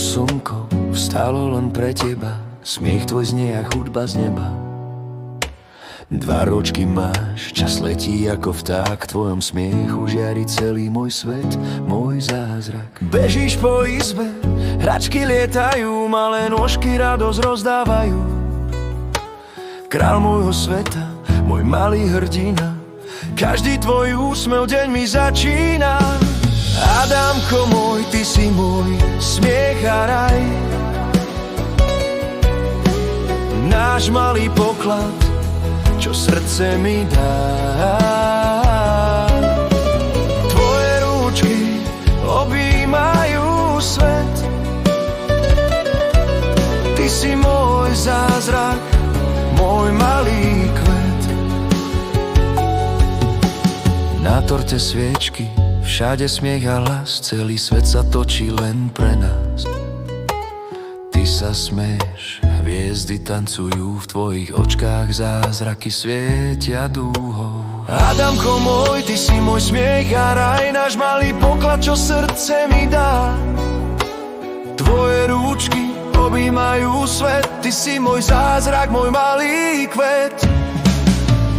slnko vstalo len pre teba, smiech tvoj znie a hudba z neba. Dva ročky máš, čas letí ako vták, v tvojom smiechu žiari celý môj svet, môj zázrak. Bežíš po izbe, hračky lietajú, malé nôžky radosť rozdávajú. Král môjho sveta, môj malý hrdina, každý tvoj úsmev deň mi začína. Adámko môj, ty si môj smiech a raj, náš malý poklad, čo srdce mi dá. Tvoje rúčky objímajú svet, ty si môj zázrak, môj malý kvet. Na torte sviečky, všade smiech a hlas, celý svet sa točí len pre nás. Ty sa smeješ, hviezdy tancujú, v tvojich očkách zázraky svietia dúhou. Adámko môj, ty si môj smiech a raj, náš malý poklad, čo srdce mi dá. Tvoje rúčky objímajú svet, ty si môj zázrak, môj malý kvet.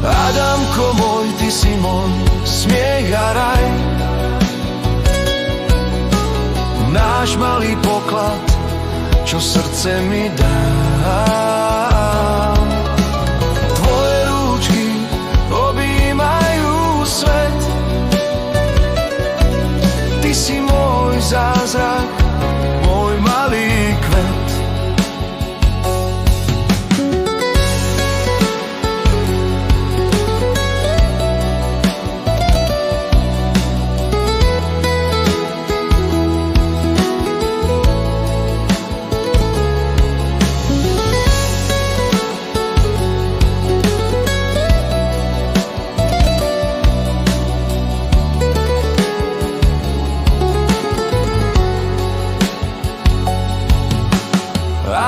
Adámko môj, ty si môj smiech a raj, náš malý poklad, čo srdce mi dá. Tvoje rúčky objímajú svet, ty si môj zázrak, môj malý kvet.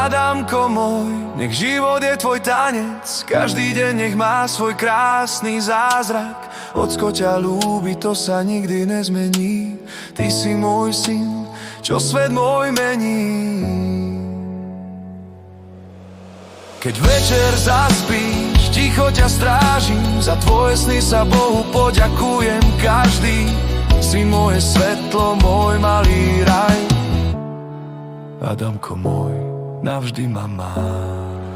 Adámko môj, nech život je tvoj tanec, každý deň nech má svoj krásny zázrak. Ocko ťa ľúbi, to sa nikdy nezmení, ty si môj syn, čo svet môj mení. Keď večer zaspíš, ticho ťa strážim, za tvoje sny sa Bohu poďakujem každý. Si moje svetlo, môj malý raj. Adámko môj, navždy ma máš.